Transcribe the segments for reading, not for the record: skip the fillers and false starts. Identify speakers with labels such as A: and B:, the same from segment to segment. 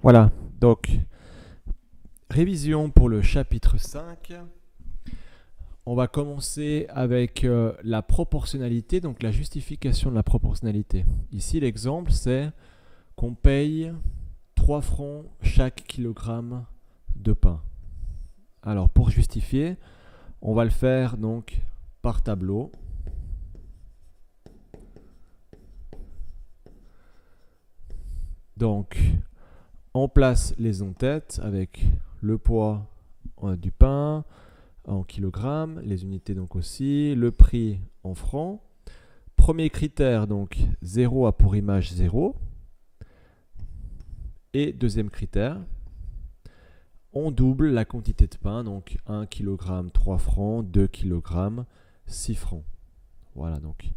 A: Voilà, donc révision pour le chapitre 5. On va commencer avec la proportionnalité, donc la justification de la proportionnalité. Ici, l'exemple, c'est qu'on paye 3 francs chaque kilogramme de pain. Alors, pour justifier, on va le faire donc par tableau. Donc, on place les en-têtes avec le poids du pain en kilogrammes, les unités donc aussi, le prix en francs. Premier critère, donc 0 a pour image 0. Et deuxième critère, on double la quantité de pain, donc 1 kg 3 francs, 2 kg 6 francs. Voilà, donc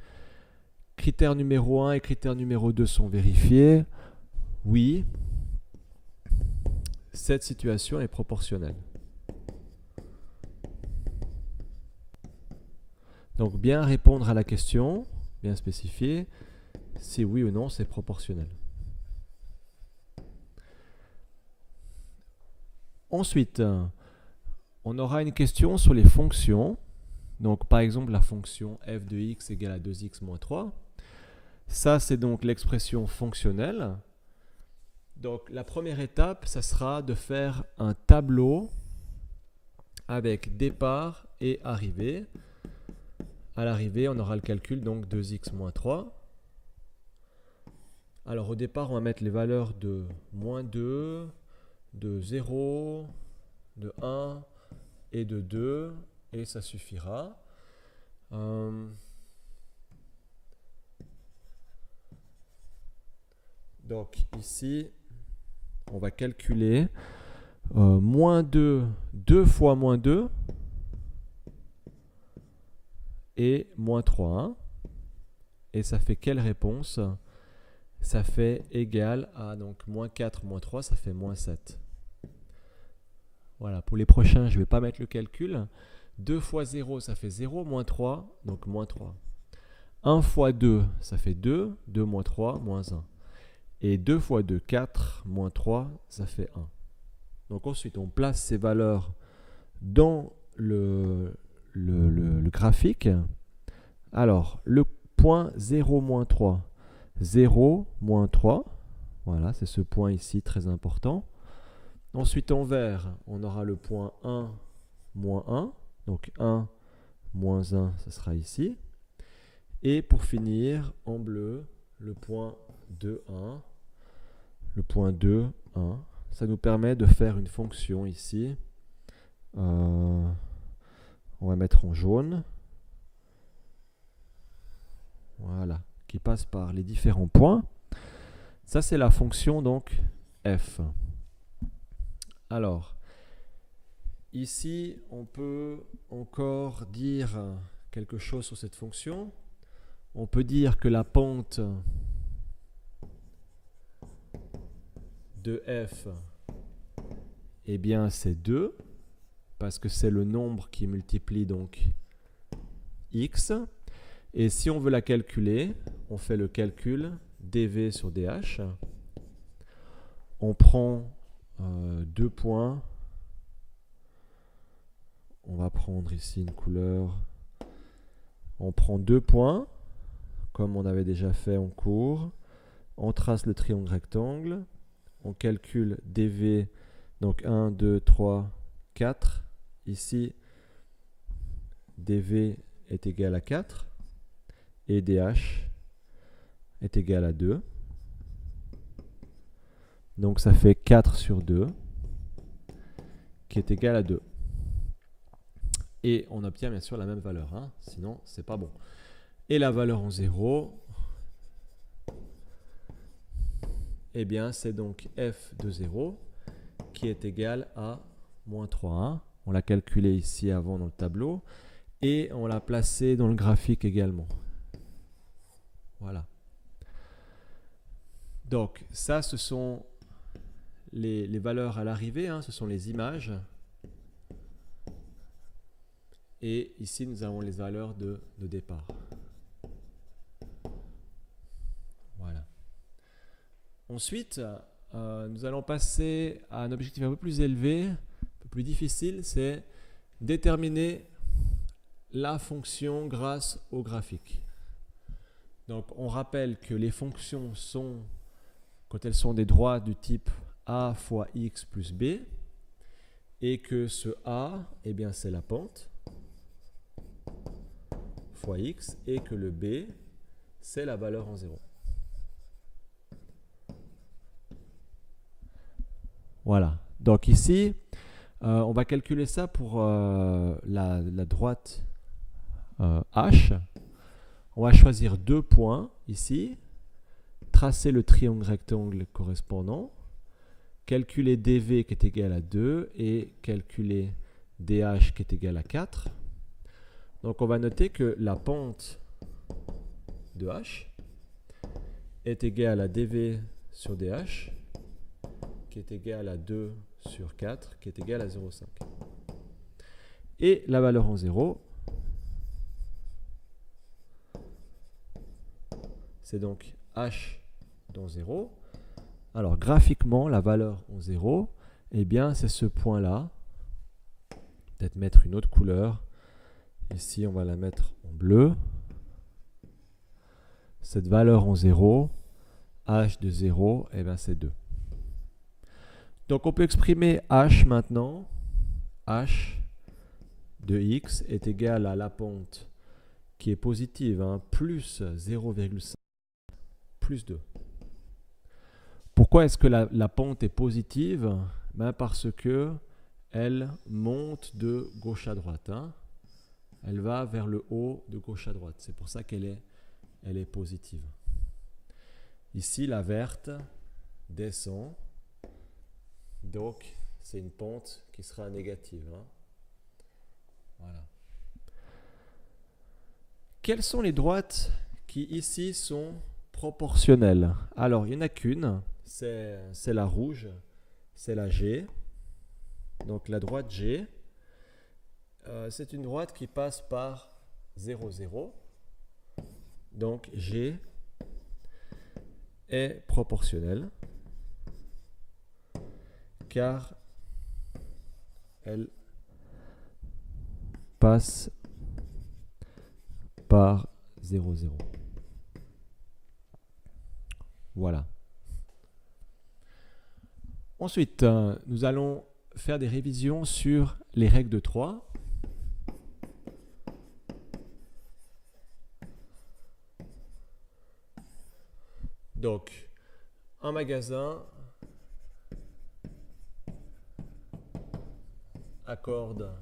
A: critère numéro 1 et critère numéro 2 sont vérifiés. Oui, cette situation est proportionnelle. Donc bien répondre à la question, bien spécifier, si oui ou non c'est proportionnel. Ensuite, on aura une question sur les fonctions. Donc par exemple la fonction f de x égale à 2x moins 3. Ça c'est donc l'expression fonctionnelle. Donc la première étape, ça sera de faire un tableau avec départ et arrivée. À l'arrivée, on aura le calcul donc 2x moins 3. Alors au départ, on va mettre les valeurs de moins 2, de 0, de 1 et de 2, et ça suffira. Donc ici, on va calculer moins 2, 2 fois moins 2, et moins 3. Hein. Et ça fait quelle réponse? Ça fait égal à donc moins 4, moins 3, ça fait moins 7. Voilà, pour les prochains, je ne vais pas mettre le calcul. 2 fois 0, ça fait 0, moins 3, donc moins 3. 1 fois 2, ça fait 2, 2 moins 3, moins 1. Et 2 fois 2, 4, moins 3, ça fait 1. Donc ensuite, on place ces valeurs dans le graphique. Alors, le point 0, moins 3. 0, moins 3. Voilà, c'est ce point ici très important. Ensuite, en vert, on aura le point 1, moins 1. Donc 1, moins 1, ce sera ici. Et pour finir, en bleu, le point 2, 1. Le point 2, 1. Ça nous permet de faire une fonction ici. On va mettre en jaune. Voilà, qui passe par les différents points. Ça, c'est la fonction donc f. Alors, ici, on peut encore dire quelque chose sur cette fonction. On peut dire que la pente de f, eh bien, c'est 2, parce que c'est le nombre qui multiplie donc x. Et si on veut la calculer, on fait le calcul dv sur dh. On prend 2 points. On va prendre ici une couleur. On prend 2 points, comme on avait déjà fait en cours. On trace le triangle rectangle. On calcule dv, donc 1, 2, 3, 4. Ici, dv est égal à 4. Et dh est égal à 2. Donc ça fait 4 sur 2, qui est égal à 2. Et on obtient bien sûr la même valeur, hein, sinon c'est pas bon. Et la valeur en 0, eh bien c'est donc f de 0 qui est égal à moins 3. Hein. On l'a calculé ici avant dans le tableau et on l'a placé dans le graphique également. Voilà. Donc ça, ce sont les valeurs à l'arrivée, hein, ce sont les images. Et ici, nous avons les valeurs de départ. Voilà. Ensuite, nous allons passer à un objectif un peu plus élevé, un peu plus difficile, c'est déterminer la fonction grâce au graphique. Donc on rappelle que les fonctions sont, quand elles sont des droits du type a fois x plus b, et que ce a, eh bien c'est la pente, fois x, et que le b, c'est la valeur en 0. Voilà. Donc ici, on va calculer ça pour la droite H. On va choisir 2 points ici, tracer le triangle rectangle correspondant, calculer dv qui est égal à 2 et calculer dh qui est égal à 4. Donc on va noter que la pente de h est égale à dv sur dh, qui est égal à 2 sur 4, qui est égal à 0,5. Et la valeur en 0, c'est donc h dans 0. Alors graphiquement, la valeur en 0, eh bien c'est ce point-là. Peut-être mettre une autre couleur. Ici, on va la mettre en bleu. Cette valeur en 0, h de 0, eh bien c'est 2. Donc on peut exprimer h maintenant. H de x est égal à la pente qui est positive, hein, plus 0,5 plus 2. Pourquoi est-ce que la pente est positive? Ben parce que elle monte de gauche à droite. Hein. Elle va vers le haut de gauche à droite. C'est pour ça qu'elle est positive. Ici, la verte descend. Donc, c'est une pente qui sera négative. Hein. Voilà. Quelles sont les droites qui ici sont proportionnelles? Alors, il n'y en a qu'une, c'est la rouge, c'est la G. Donc la droite G, c'est une droite qui passe par 0, 0. Donc G est proportionnelle car elle passe par 0, 0. Voilà. Ensuite, nous allons faire des révisions sur les règles de 3. Donc, un magasin accorde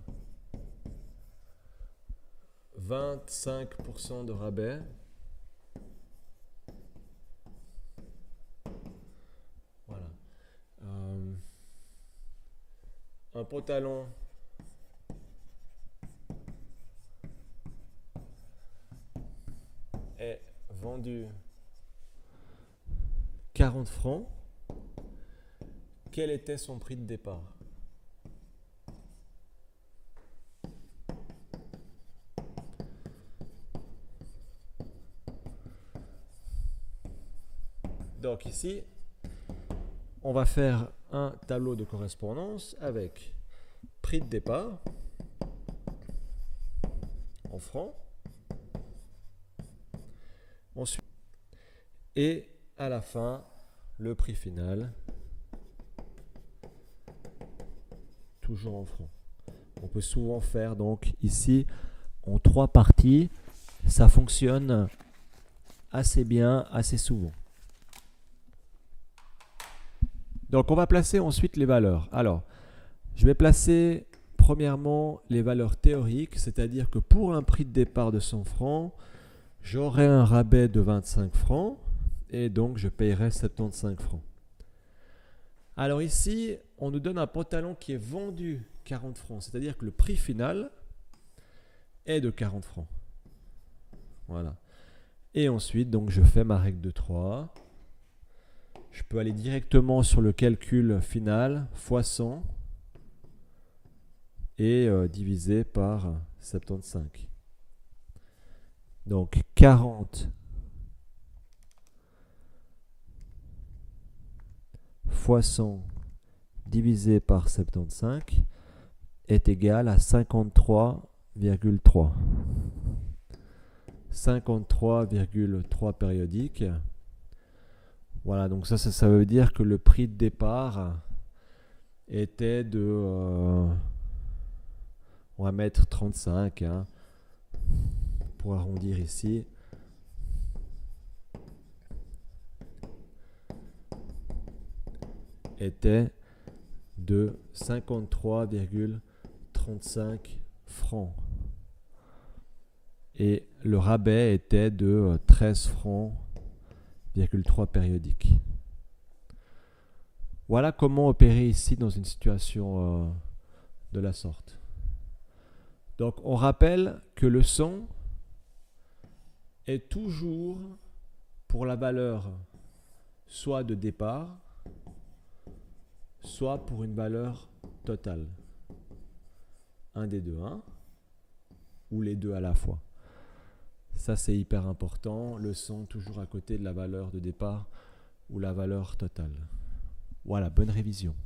A: 25% de rabais voilà. Un pantalon est vendu 40 francs. Quel était son prix de départ? Donc ici, on va faire un tableau de correspondance avec prix de départ en francs. Ensuite, et à la fin, le prix final, toujours en francs. On peut souvent faire donc ici en 3 parties. Ça fonctionne assez bien, assez souvent. Donc on va placer ensuite les valeurs. Alors, je vais placer premièrement les valeurs théoriques, c'est-à-dire que pour un prix de départ de 100 francs, j'aurai un rabais de 25 francs et donc je paierai 75 francs. Alors ici, on nous donne un pantalon qui est vendu 40 francs, c'est-à-dire que le prix final est de 40 francs. Voilà. Et ensuite, donc, je fais ma règle de 3. Je peux aller directement sur le calcul final, fois 100, et divisé par 75. Donc 40 fois 100 divisé par 75 est égal à 53,3. 53,3 périodiques. Voilà, donc ça veut dire que le prix de départ était de... on va mettre 35 hein, pour arrondir ici. Était de 53,35 francs. Et le rabais était de 13 francs,3 périodiques. Voilà comment opérer ici dans une situation de la sorte. Donc on rappelle que le 100 est toujours pour la valeur soit de départ, soit pour une valeur totale. Un des deux, hein, ou les deux à la fois. Ça, c'est hyper important. Le 100 toujours à côté de la valeur de départ ou la valeur totale. Voilà, bonne révision.